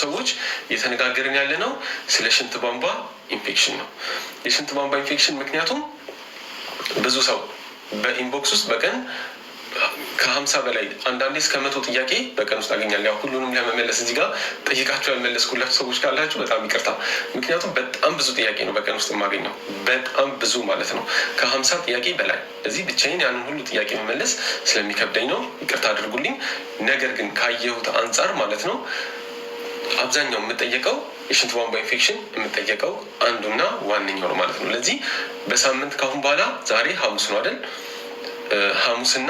ሰዎች እየተነጋገርን ያለ ነው ስለ ሽንት ቧንቧ ኢንፌክሽን ነው። የሽንት ቧንቧ ኢንፌክሽን ምክንያቱም ብዙ ሰው በኢንቦክስ ውስጥ በቀን ከ50 በላይ አንዳንዴ እስከ 100 ጥያቄ በቀን ውስጥ አገኛለሁ። ያው ሁሉንም ለመመለስ እዚህ ጋር ጠይቃችሁ ያልመለስኩላችሁ ሰዎች ካላችሁ በጣም ይቅርታ። ምክንያቱም በጣም ብዙ ጥያቄ ነው በቀን ውስጥ የማገኘው፣ በጣም ብዙ ማለት ነው። ከ50 ጥያቄ በላይ እዚህ ብቻዬን ያንን ሁሉ ጥያቄ መመለስ ስለሚከብደኝ ነው፣ ይቅርታ አድርጉልኝ። ነገር ግን ካየሁት አንጻር ማለት ነው አብዛኛው የምጠየቀው የሽንት ቧንቧ ኢንፌክሽን የምጠየቀው አንዱና ዋነኛው ነው ማለት ነው። ለዚህ በሳምንት ካሁን በኋላ ዛሬ ሐሙስ ነው አይደል? ሐሙስና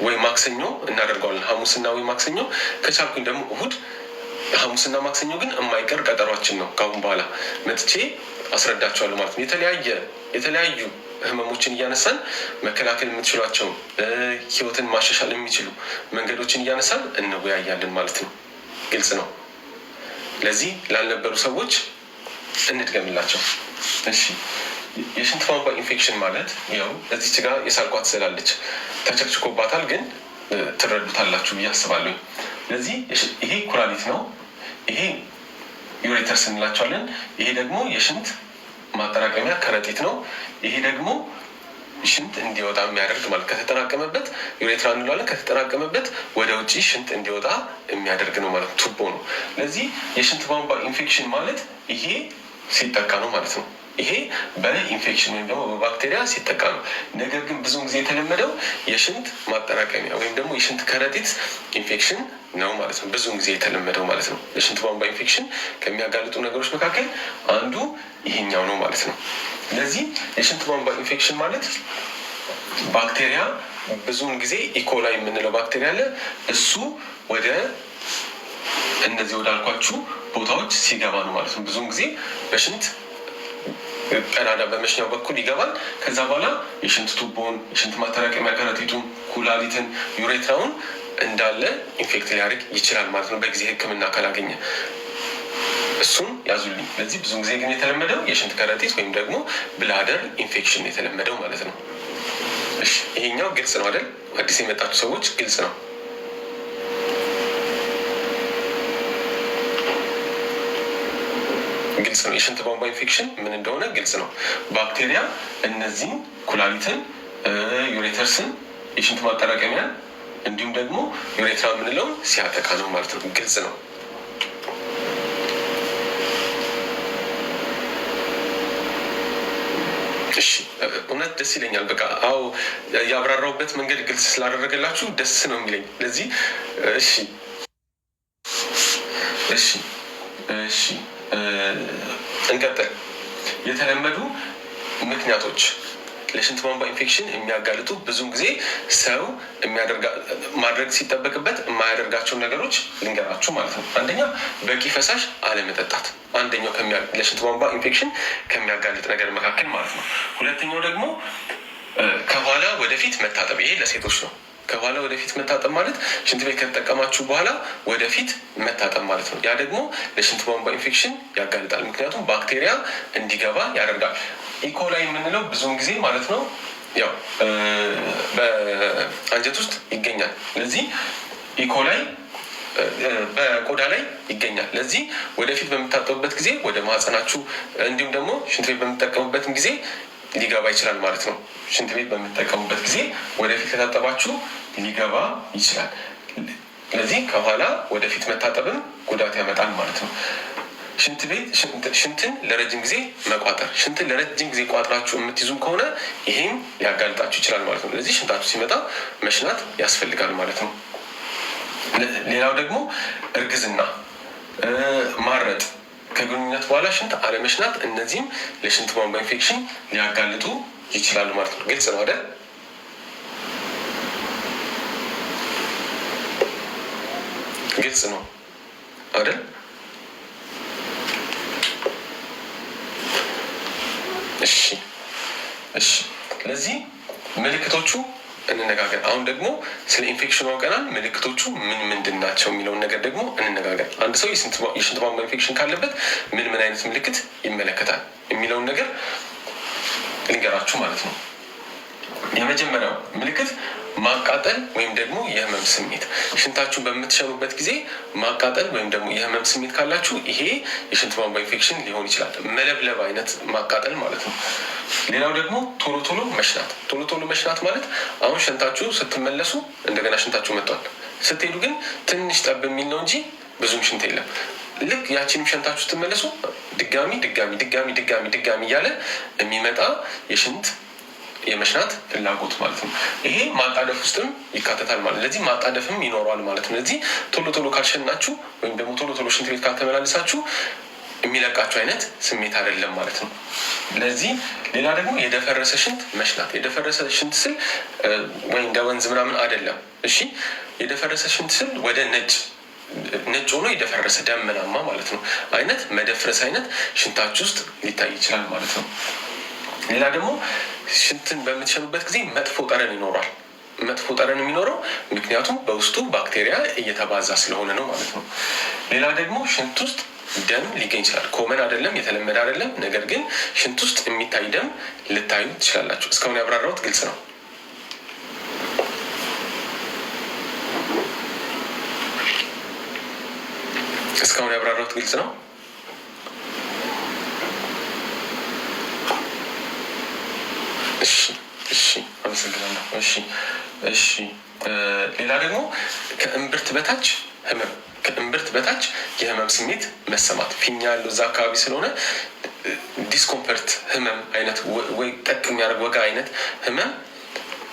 ወይ ማክሰኞ እናደርገዋለን። ሐሙስና ወይ ማክሰኞ ከቻልኩኝ ደግሞ እሁድ። ሐሙስና ማክሰኞ ግን የማይቀር ቀጠሯችን ነው። ካሁን በኋላ መጥቼ አስረዳቸዋለሁ ማለት ነው። የተለያዩ ህመሞችን እያነሳን መከላከል የምትችሏቸው ህይወትን ማሻሻል የሚችሉ መንገዶችን እያነሳን እንወያያለን ማለት ነው። ግልጽ ነው። ለዚህ ላልነበሩ ሰዎች እንድገምላቸው። እሺ፣ የሽንት ቧንቧ ኢንፌክሽን ማለት ያው እዚች ጋር የሳልኳት ስላለች ተቸክችኮባታል፣ ግን ትረዱታላችሁ ብዬ አስባለሁ። ለዚህ ይሄ ኩላሊት ነው፣ ይሄ ዩሬተርስ እንላቸዋለን። ይሄ ደግሞ የሽንት ማጠራቀሚያ ከረጢት ነው። ይሄ ደግሞ ሽንት እንዲወጣ የሚያደርግ ማለት ከተጠራቀመበት ዩሬትራ እንለዋለን። ከተጠራቀመበት ወደ ውጭ ሽንት እንዲወጣ የሚያደርግ ነው ማለት ቱቦ ነው። ለዚህ የሽንት ቧንቧ ኢንፌክሽን ማለት ይሄ ሲጠቃ ነው ማለት ነው። ይሄ በኢንፌክሽን ወይም ደግሞ በባክቴሪያ ሲጠቃ ነው። ነገር ግን ብዙውን ጊዜ የተለመደው የሽንት ማጠራቀሚያ ወይም ደግሞ የሽንት ከረጢት ኢንፌክሽን ነው ማለት ነው። ብዙውን ጊዜ የተለመደው ማለት ነው። የሽንት ቧንቧ ኢንፌክሽን ከሚያጋልጡ ነገሮች መካከል አንዱ ይሄኛው ነው ማለት ነው። ስለዚህ የሽንት ቧንቧ ኢንፌክሽን ማለት ባክቴሪያ ብዙውን ጊዜ ኢኮላይ የምንለው ባክቴሪያ አለ። እሱ ወደ እነዚህ ወዳልኳችሁ ቦታዎች ሲገባ ነው ማለት ነው። ብዙውን ጊዜ በሽንት ቀዳዳ በመሽኛው በኩል ይገባል። ከዛ በኋላ የሽንት ቱቦን፣ የሽንት ማጠራቀሚያ ከረጢቱን፣ ኩላሊትን፣ ዩሬትራውን እንዳለ ኢንፌክት ሊያደርግ ይችላል ማለት ነው፣ በጊዜ ሕክምና ካላገኘ። እሱን ያዙልኝ። ለዚህ ብዙ ጊዜ ግን የተለመደው የሽንት ከረጢት ወይም ደግሞ ብላደር ኢንፌክሽን የተለመደው ማለት ነው። እሺ፣ ይሄኛው ግልጽ ነው አይደል? አዲስ የመጣችሁ ሰዎች ግልጽ ነው። ግልጽ ነው። የሽንት ቧንቧ ኢንፌክሽን ምን እንደሆነ ግልጽ ነው። ባክቴሪያ እነዚህን ኩላሊትን፣ ዩሬተርስን፣ የሽንት ማጠራቀሚያን እንዲሁም ደግሞ ዩሬትራ የምንለውን ሲያጠቃ ነው ማለት ነው። ግልጽ ነው። እሺ፣ እውነት ደስ ይለኛል። በቃ አዎ፣ ያብራራውበት መንገድ ግልጽ ስላደረገላችሁ ደስ ነው የሚለኝ። ለዚህ እሺ እንቀጥል። የተለመዱ ምክንያቶች ለሽንት ቧንቧ ኢንፌክሽን የሚያጋልጡ ብዙውን ጊዜ ሰው ማድረግ ሲጠበቅበት የማያደርጋቸው ነገሮች ልንገራችሁ ማለት ነው። አንደኛ በቂ ፈሳሽ አለመጠጣት፣ አንደኛው ለሽንት ቧንቧ ኢንፌክሽን ከሚያጋልጥ ነገር መካከል ማለት ነው። ሁለተኛው ደግሞ ከኋላ ወደፊት መታጠብ፣ ይሄ ለሴቶች ነው። ከኋላ ወደፊት መታጠብ ማለት ሽንት ቤት ከተጠቀማችሁ በኋላ ወደፊት መታጠብ ማለት ነው። ያ ደግሞ ለሽንት ቧንቧ ኢንፌክሽን ያጋልጣል። ምክንያቱም ባክቴሪያ እንዲገባ ያደርጋል። ኢኮላይ የምንለው ብዙውን ጊዜ ማለት ነው ያው በአንጀት ውስጥ ይገኛል። ለዚህ ኢኮላይ በቆዳ ላይ ይገኛል። ለዚህ ወደፊት በምታጠቡበት ጊዜ ወደ ማህፀናችሁ እንዲሁም ደግሞ ሽንት ቤት በምትጠቀሙበትም ጊዜ ሊገባ ይችላል ማለት ነው። ሽንት ቤት በምትጠቀሙበት ጊዜ ወደፊት ከታጠባችሁ ሊገባ ይችላል። ስለዚህ ከኋላ ወደፊት መታጠብም ጉዳት ያመጣል ማለት ነው። ሽንትን ለረጅም ጊዜ መቋጠር፣ ሽንትን ለረጅም ጊዜ ቋጥራችሁ የምትይዙም ከሆነ ይሄም ሊያጋልጣችሁ ይችላል ማለት ነው። ስለዚህ ሽንታችሁ ሲመጣ መሽናት ያስፈልጋል ማለት ነው። ሌላው ደግሞ እርግዝና፣ ማረጥ፣ ከግንኙነት በኋላ ሽንት አለመሽናት፣ እነዚህም ለሽንት ቧንቧ ኢንፌክሽን ሊያጋልጡ ይችላሉ ማለት ነው። ግልጽ ነው አይደል? ግልጽ ነው አይደል? እሺ። ለዚህ ምልክቶቹ እንነጋገር። አሁን ደግሞ ስለ ኢንፌክሽኑ አውቀናል። ምልክቶቹ ምንድን ናቸው የሚለውን ነገር ደግሞ እንነጋገር። አንድ ሰው የሽንት ቧንቧ ኢንፌክሽን ካለበት ምን አይነት ምልክት ይመለከታል የሚለውን ነገር ልንገራችሁ ማለት ነው። የመጀመሪያው ምልክት ማቃጠል ወይም ደግሞ የህመም ስሜት፣ ሽንታችሁን በምትሸኑበት ጊዜ ማቃጠል ወይም ደግሞ የህመም ስሜት ካላችሁ ይሄ የሽንት ቧንቧ ኢንፌክሽን ሊሆን ይችላል። መለብለብ አይነት ማቃጠል ማለት ነው። ሌላው ደግሞ ቶሎ ቶሎ መሽናት። ቶሎ ቶሎ መሽናት ማለት አሁን ሸንታችሁ ስትመለሱ እንደገና ሽንታችሁ መጥቷል፣ ስትሄዱ ግን ትንሽ ጠብ የሚል ነው እንጂ ብዙም ሽንት የለም። ልክ ያቺንም ሸንታችሁ ስትመለሱ ድጋሚ ድጋሚ ድጋሚ ድጋሚ ድጋሚ እያለ የሚመጣ የሽንት የመሽናት ፍላጎት ማለት ነው። ይሄ ማጣደፍ ውስጥም ይካተታል ማለት ነው። ለዚህ ማጣደፍም ይኖረዋል ማለት ነው። ለዚህ ቶሎ ቶሎ ካልሸናችሁ ወይም ደግሞ ቶሎ ቶሎ ሽንት ቤት ካልተመላለሳችሁ የሚለቃችሁ አይነት ስሜት አይደለም ማለት ነው። ለዚህ ሌላ ደግሞ የደፈረሰ ሽንት መሽናት። የደፈረሰ ሽንት ስል ወይ እንደ ወንዝ ምናምን አይደለም። እሺ፣ የደፈረሰ ሽንት ስል ወደ ነጭ ሆኖ የደፈረሰ ደመናማ ማለት ነው አይነት መደፍረስ አይነት ሽንታችሁ ውስጥ ሊታይ ይችላል ማለት ነው። ሌላ ደግሞ ሽንትን በምትሸኑበት ጊዜ መጥፎ ጠረን ይኖራል። መጥፎ ጠረን የሚኖረው ምክንያቱም በውስጡ ባክቴሪያ እየተባዛ ስለሆነ ነው ማለት ነው። ሌላ ደግሞ ሽንት ውስጥ ደም ሊገኝ ይችላል። ኮመን አይደለም፣ የተለመደ አይደለም። ነገር ግን ሽንት ውስጥ የሚታይ ደም ልታዩ ትችላላችሁ። እስካሁን ያብራራሁት ግልጽ ነው? እስካሁን ያብራራሁት ግልጽ ነው? እሺ፣ አመሰግናለሁ። እሺ። ሌላ ደግሞ ከእምብርት በታች ህመም፣ ከእምብርት በታች የህመም ስሜት መሰማት። ፊኛ ያለው እዛ አካባቢ ስለሆነ ዲስኮምፈርት ህመም አይነት ወይ ጠቅ የሚያደርግ ወጋ አይነት ህመም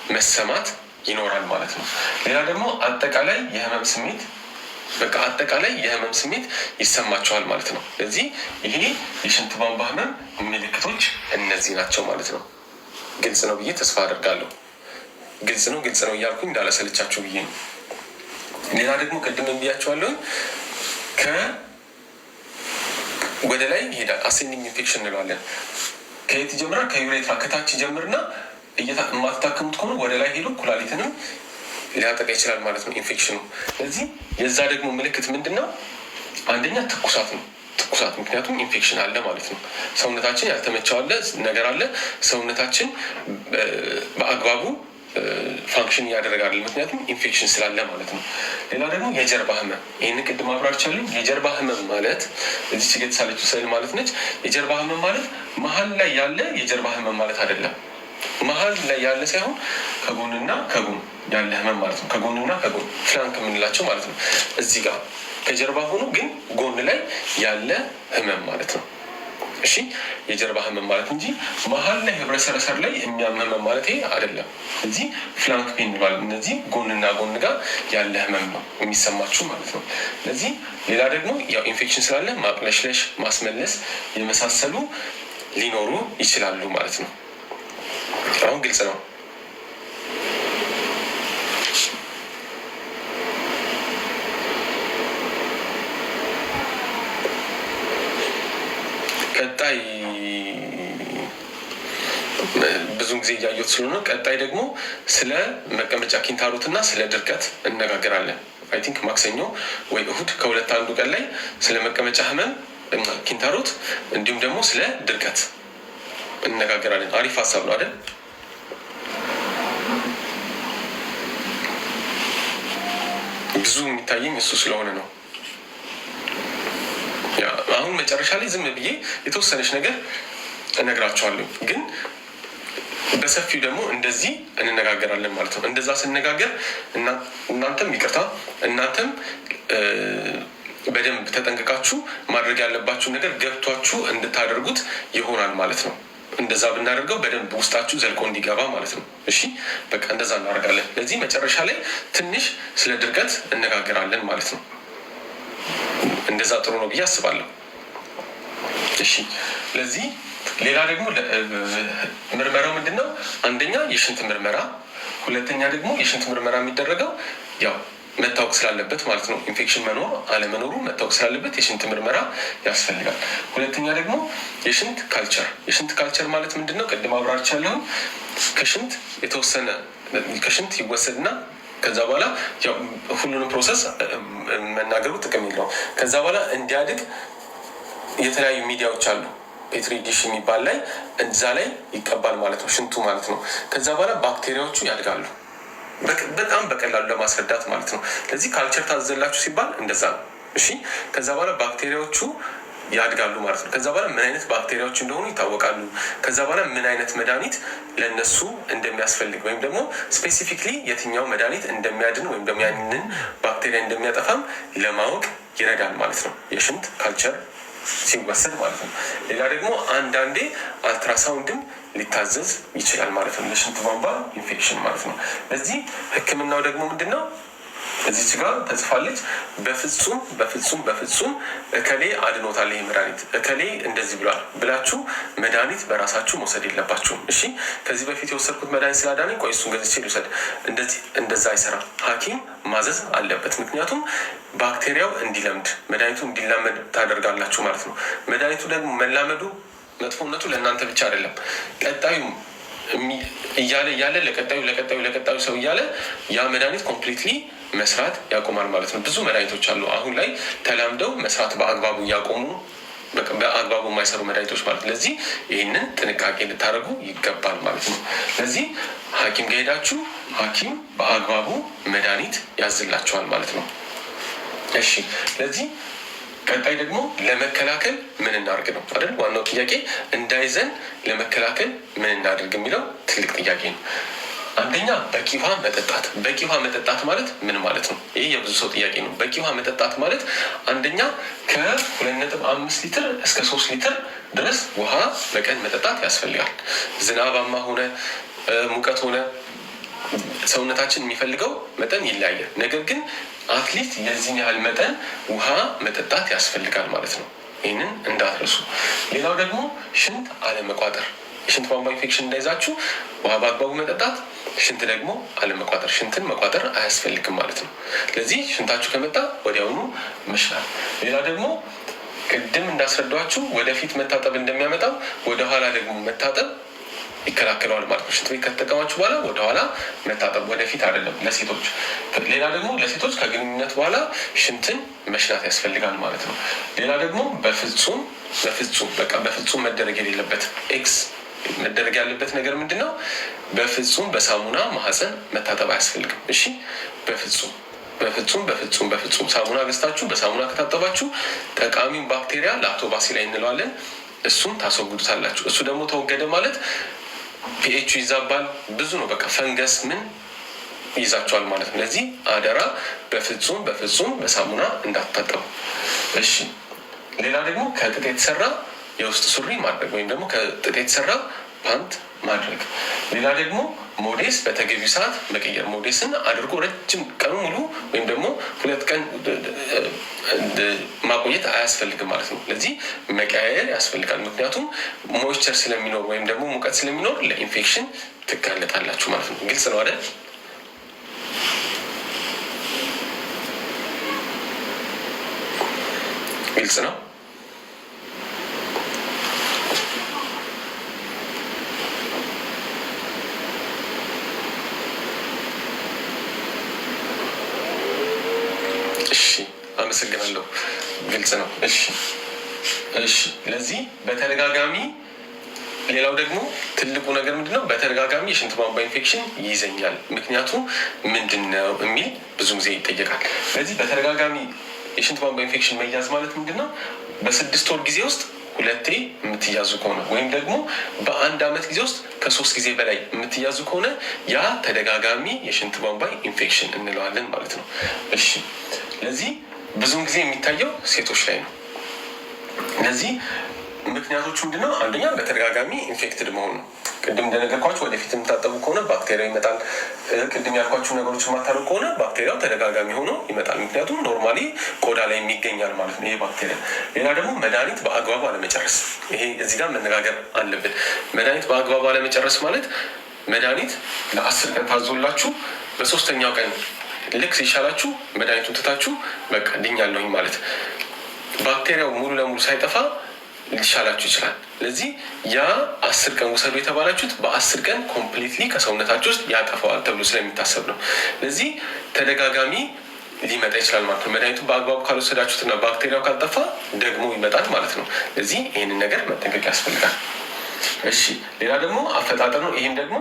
መሰማት ይኖራል ማለት ነው። ሌላ ደግሞ አጠቃላይ የህመም ስሜት አጠቃላይ የህመም ስሜት ይሰማቸዋል ማለት ነው። ስለዚህ ይሄ የሽንት ቧንቧ ህመም ምልክቶች እነዚህ ናቸው ማለት ነው። ግልጽ ነው ብዬ ተስፋ አደርጋለሁ። ግልጽ ነው እያልኩኝ እንዳላሰለቻችሁ ብዬ ነው። ሌላ ደግሞ ቅድም ብያቸዋለሁ፣ ወደ ላይ ይሄዳል። አሴንዲንግ ኢንፌክሽን እንለዋለን። ከየት ይጀምራል? ከዩሬትራ ከታች ይጀምርና የማትታከሙት ከሆነ ወደ ላይ ሄዶ ኩላሊትንም ሊያጠቃ ይችላል ማለት ነው ኢንፌክሽኑ። ስለዚህ የዛ ደግሞ ምልክት ምንድን ነው? አንደኛ ትኩሳት ነው። ትኩሳት ምክንያቱም ኢንፌክሽን አለ ማለት ነው። ሰውነታችን ያልተመቸው አለ ነገር አለ። ሰውነታችን በአግባቡ ፋንክሽን እያደረጋል ምክንያቱም ኢንፌክሽን ስላለ ማለት ነው። ሌላ ደግሞ የጀርባ ህመም፣ ይህን ቅድም አብራርቻለሁ። የጀርባ ህመም ማለት እዚች ጋ የተሳለችው ስዕል ማለት ነች። የጀርባ ህመም ማለት መሀል ላይ ያለ የጀርባ ህመም ማለት አይደለም። መሀል ላይ ያለ ሳይሆን ከጎንና ከጎን ያለ ህመም ማለት ነው። ከጎንና ከጎን ፍላንክ የምንላቸው ማለት ነው። እዚህ ጋር ከጀርባ ሆኖ ግን ጎን ላይ ያለ ህመም ማለት ነው። እሺ፣ የጀርባ ህመም ማለት እንጂ መሀል ላይ ህብረሰረሰር ላይ የሚያመመም ማለት ይሄ አይደለም። እዚህ ፍላንክ ፔን ይባላል። እነዚህ ጎንና ጎን ጋር ያለ ህመም ነው የሚሰማችሁ ማለት ነው። ስለዚህ ሌላ ደግሞ ያው ኢንፌክሽን ስላለ ማቅለሽለሽ፣ ማስመለስ የመሳሰሉ ሊኖሩ ይችላሉ ማለት ነው። አሁን ግልጽ ነው። ቀጣይ ብዙን ጊዜ እያየሁት ስለሆነ ቀጣይ ደግሞ ስለ መቀመጫ ኪንታሮት እና ስለ ድርቀት እነጋገራለን። አይ ቲንክ ማክሰኞ ወይ እሁድ ከሁለት አንዱ ቀን ላይ ስለ መቀመጫ ህመም፣ ኪንታሮት እንዲሁም ደግሞ ስለ ድርቀት እነጋገራለን። አሪፍ ሀሳብ ነው አይደል? ብዙ የሚታየኝ እሱ ስለሆነ ነው። አሁን መጨረሻ ላይ ዝም ብዬ የተወሰነች ነገር እነግራቸዋለሁ፣ ግን በሰፊው ደግሞ እንደዚህ እንነጋገራለን ማለት ነው። እንደዛ ስነጋገር እናንተም እናንተም በደንብ ተጠንቅቃችሁ ማድረግ ያለባችሁ ነገር ገብቷችሁ እንድታደርጉት ይሆናል ማለት ነው። እንደዛ ብናደርገው በደንብ ውስጣችሁ ዘልቆ እንዲገባ ማለት ነው። እሺ፣ በቃ እንደዛ እናደርጋለን። ለዚህ መጨረሻ ላይ ትንሽ ስለ ድርቀት እነጋገራለን ማለት ነው። እንደዛ ጥሩ ነው ብዬ አስባለሁ። እሺ፣ ለዚህ ሌላ ደግሞ ምርመራው ምንድን ነው? አንደኛ የሽንት ምርመራ፣ ሁለተኛ ደግሞ የሽንት ምርመራ የሚደረገው ያው መታወቅ ስላለበት ማለት ነው። ኢንፌክሽን መኖር አለመኖሩ መታወቅ ስላለበት የሽንት ምርመራ ያስፈልጋል። ሁለተኛ ደግሞ የሽንት ካልቸር። የሽንት ካልቸር ማለት ምንድን ነው? ቅድም አብራርቻለሁ። ከሽንት የተወሰነ ከሽንት ይወሰድና ከዛ በኋላ ሁሉንም ፕሮሰስ መናገሩ ጥቅም የለውም። ከዛ በኋላ እንዲያድግ የተለያዩ ሚዲያዎች አሉ። ፔትሪ ዲሽ የሚባል ላይ እዛ ላይ ይቀባል ማለት ነው፣ ሽንቱ ማለት ነው። ከዛ በኋላ ባክቴሪያዎቹ ያድጋሉ። በጣም በቀላሉ ለማስረዳት ማለት ነው። ስለዚህ ካልቸር ታዘላችሁ ሲባል እንደዛ ነው። እሺ ከዛ በኋላ ባክቴሪያዎቹ ያድጋሉ ማለት ነው። ከዛ በኋላ ምን አይነት ባክቴሪያዎች እንደሆኑ ይታወቃሉ። ከዛ በኋላ ምን አይነት መድኃኒት ለነሱ እንደሚያስፈልግ ወይም ደግሞ ስፔሲፊክሊ የትኛው መድኃኒት እንደሚያድን ወይም ደግሞ ያንን ባክቴሪያ እንደሚያጠፋም ለማወቅ ይረዳል ማለት ነው፣ የሽንት ካልቸር ሲወሰድ ማለት ነው። ሌላ ደግሞ አንዳንዴ አልትራሳውንድም ሊታዘዝ ይችላል ማለት ነው፣ ለሽንት ቧንቧ ኢንፌክሽን ማለት ነው። ለዚህ ህክምናው ደግሞ ምንድን ነው? እዚች ጋር ተጽፋለች። በፍጹም በፍጹም በፍጹም እከሌ አድኖታል ይህ መድኃኒት እከሌ እንደዚህ ብሏል ብላችሁ መድኃኒት በራሳችሁ መውሰድ የለባችሁም። እሺ ከዚህ በፊት የወሰድኩት መድኃኒት ስላዳነኝ ቆይ እሱን ገዝቼ ልውሰድ፣ እንደዛ አይሰራም። ሐኪም ማዘዝ አለበት። ምክንያቱም ባክቴሪያው እንዲለምድ መድኃኒቱ እንዲላመድ ታደርጋላችሁ ማለት ነው። መድኃኒቱ ደግሞ መላመዱ መጥፎነቱ ለእናንተ ብቻ አይደለም፣ ቀጣዩ እያለ ለቀጣዩ ሰው እያለ ያ መድኃኒት ኮምፕሊትሊ መስራት ያቆማል ማለት ነው። ብዙ መድኃኒቶች አሉ አሁን ላይ ተላምደው መስራት በአግባቡ እያቆሙ በአግባቡ የማይሰሩ መድኃኒቶች ማለት ነው። ለዚህ ይህንን ጥንቃቄ ልታደርጉ ይገባል ማለት ነው። ለዚህ ሐኪም ጋር ሄዳችሁ ሐኪም በአግባቡ መድኃኒት ያዝላቸዋል ማለት ነው። እሺ ለዚህ ቀጣይ ደግሞ ለመከላከል ምን እናድርግ ነው አይደል? ዋናው ጥያቄ እንዳይዘን ለመከላከል ምን እናድርግ የሚለው ትልቅ ጥያቄ ነው። አንደኛ በቂ ውሃ መጠጣት። በቂ ውሃ መጠጣት ማለት ምን ማለት ነው? ይህ የብዙ ሰው ጥያቄ ነው። በቂ ውሃ መጠጣት ማለት አንደኛ ከ2.5 ሊትር እስከ 3 ሊትር ድረስ ውሃ በቀን መጠጣት ያስፈልጋል። ዝናባማ ሆነ ሙቀት ሆነ ሰውነታችን የሚፈልገው መጠን ይለያያል። ነገር ግን አትሊስት የዚህን ያህል መጠን ውሃ መጠጣት ያስፈልጋል ማለት ነው። ይህንን እንዳትረሱ። ሌላው ደግሞ ሽንት አለመቋጠር። የሽንት ቧንቧ ኢንፌክሽን እንዳይዛችሁ ውሃ በአግባቡ መጠጣት፣ ሽንት ደግሞ አለመቋጠር። ሽንትን መቋጠር አያስፈልግም ማለት ነው። ስለዚህ ሽንታችሁ ከመጣ ወዲያውኑ መሽናል። ሌላ ደግሞ ቅድም እንዳስረዷችሁ ወደፊት መታጠብ እንደሚያመጣው ወደኋላ ደግሞ መታጠብ ይከላከለዋል ማለት ነው። ሽንት ቤት ከተጠቀማችሁ በኋላ ወደኋላ መታጠብ፣ ወደፊት አይደለም ለሴቶች። ሌላ ደግሞ ለሴቶች ከግንኙነት በኋላ ሽንትን መሽናት ያስፈልጋል ማለት ነው። ሌላ ደግሞ በፍጹም መደረግ የሌለበት መደረግ ያለበት ነገር ምንድን ነው? በፍጹም በሳሙና ማህፀን መታጠብ አያስፈልግም። እሺ በፍጹም ሳሙና ገዝታችሁ በሳሙና ከታጠባችሁ ጠቃሚውን ባክቴሪያ ላክቶባሲላይ እንለዋለን፣ እሱም ታስወግዱታላችሁ። እሱ ደግሞ ተወገደ ማለት ፒኤቹ ይዛባል፣ ብዙ ነው፣ በቃ ፈንገስ ምን ይዛቸዋል ማለት ነው። ለዚህ አደራ በፍጹም በሳሙና እንዳትታጠቡ። እሺ ሌላ ደግሞ ከጥጥ የተሰራ የውስጥ ሱሪ ማድረግ ወይም ደግሞ ከጥጥ የተሰራ ፓንት ማድረግ። ሌላ ደግሞ ሞዴስ በተገቢው ሰዓት መቀየር። ሞዴስን አድርጎ ረጅም ቀኑ ሙሉ ወይም ደግሞ 2 ቀን ማቆየት አያስፈልግም ማለት ነው። ለዚህ መቀያየር ያስፈልጋል። ምክንያቱም ሞይስቸር ስለሚኖር ወይም ደግሞ ሙቀት ስለሚኖር ለኢንፌክሽን ትጋለጣላችሁ ማለት ነው። ግልጽ ነው አይደል? ግልጽ ነው። አመሰግናለሁ። ግልጽ ነው። እሺ ለዚህ በተደጋጋሚ ሌላው ደግሞ ትልቁ ነገር ምንድነው? በተደጋጋሚ የሽንት ቧንቧ ኢንፌክሽን ይይዘኛል ምክንያቱ ምንድነው የሚል ብዙ ጊዜ ይጠየቃል። ስለዚህ በተደጋጋሚ የሽንት ቧንቧ ኢንፌክሽን መያዝ ማለት ምንድነው? በ6 ወር ጊዜ ውስጥ 2 የምትያዙ ከሆነ ወይም ደግሞ በ1 ዓመት ጊዜ ውስጥ ከ3 ጊዜ በላይ የምትያዙ ከሆነ ያ ተደጋጋሚ የሽንት ቧንቧ ኢንፌክሽን እንለዋለን ማለት ነው። እሺ ለዚህ ብዙውን ጊዜ የሚታየው ሴቶች ላይ ነው። እነዚህ ምክንያቶቹ ምንድነው? አንደኛ በተደጋጋሚ ኢንፌክትድ መሆኑ ነው። ቅድም እንደነገርኳችሁ ወደፊት የምታጠቡ ከሆነ ባክቴሪያ ይመጣል። ቅድም ያልኳችሁ ነገሮች የማታደርጉ ከሆነ ባክቴሪያው ተደጋጋሚ ሆኖ ይመጣል። ምክንያቱም ኖርማሊ ቆዳ ላይ የሚገኛል ማለት ነው ይሄ ባክቴሪያ። ሌላ ደግሞ መድኃኒት በአግባቡ አለመጨረስ። ይሄ እዚህ ጋር መነጋገር አለብን። መድኃኒት በአግባቡ አለመጨረስ ማለት መድኃኒት ለ10 ቀን ታዞላችሁ በ3ኛው ቀን ልክ ሲሻላችሁ መድኃኒቱን ትታችሁ በቃ ድኛለሁኝ ማለት ባክቴሪያው ሙሉ ለሙሉ ሳይጠፋ ሊሻላችሁ ይችላል። ለዚህ ያ 10 ቀን ውሰዱ የተባላችሁት በ10 ቀን ኮምፕሊትሊ ከሰውነታችሁ ውስጥ ያጠፋዋል ተብሎ ስለሚታሰብ ነው። ለዚህ ተደጋጋሚ ሊመጣ ይችላል ማለት ነው። መድኃኒቱን በአግባቡ ካልወሰዳችሁትና ባክቴሪያው ካልጠፋ ደግሞ ይመጣል ማለት ነው። ለዚህ ይህንን ነገር መጠንቀቅ ያስፈልጋል። እሺ ሌላ ደግሞ አፈጣጠር ነው። ይህም ደግሞ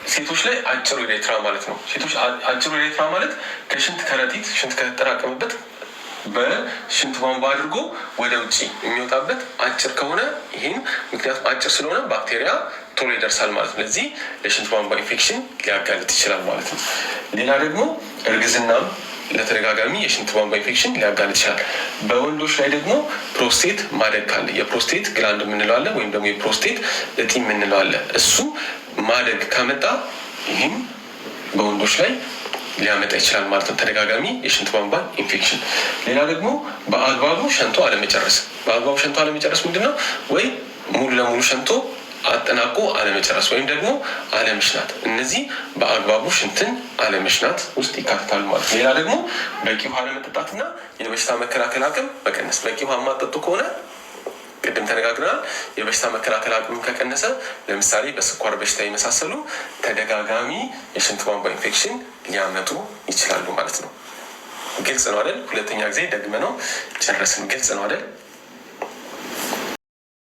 ሴቶች ላይ አጭር ዩሬትራ ማለት ነው። ሴቶች አጭር ዩሬትራ ማለት ከሽንት ከረጢት ሽንት ከተጠራቀመበት በሽንት ቧንቧ አድርጎ ወደ ውጭ የሚወጣበት አጭር ከሆነ ይህም ምክንያቱም አጭር ስለሆነ ባክቴሪያ ቶሎ ይደርሳል ማለት ነው። ለዚህ ለሽንት ቧንቧ ኢንፌክሽን ሊያጋልጥ ይችላል ማለት ነው። ሌላ ደግሞ እርግዝናም ለተደጋጋሚ የሽንት ቧንቧ ኢንፌክሽን ሊያጋልጥ ይችላል። በወንዶች ላይ ደግሞ ፕሮስቴት ማደግ ካለ የፕሮስቴት ግላንድ የምንለው አለ ወይም ደግሞ የፕሮስቴት እጢ የምንለው አለ። እሱ ማደግ ከመጣ ይህም በወንዶች ላይ ሊያመጣ ይችላል ማለት ነው፣ ተደጋጋሚ የሽንት ቧንቧ ኢንፌክሽን። ሌላ ደግሞ በአግባቡ ሸንቶ አለመጨረስ። በአግባቡ ሸንቶ አለመጨረስ ምንድን ነው? ወይ ሙሉ ለሙሉ ሸንቶ አጠናቆ አለመጨረስ ወይም ደግሞ አለመሽናት። እነዚህ በአግባቡ ሽንትን አለመሽናት ውስጥ ይካተታሉ ማለት ነው። ሌላ ደግሞ በቂ ውሃ አለመጠጣትና የበሽታ መከላከል አቅም መቀነስ። በቂ ውሃ የማጠጡ ከሆነ ቅድም ተነጋግረናል። የበሽታ መከላከል አቅም ከቀነሰ ለምሳሌ በስኳር በሽታ የመሳሰሉ ተደጋጋሚ የሽንት ቧንቧ ኢንፌክሽን ሊያመጡ ይችላሉ ማለት ነው። ግልጽ ነው አይደል? ሁለተኛ ጊዜ ደግመ ነው ጨረስን። ግልጽ ነው አይደል?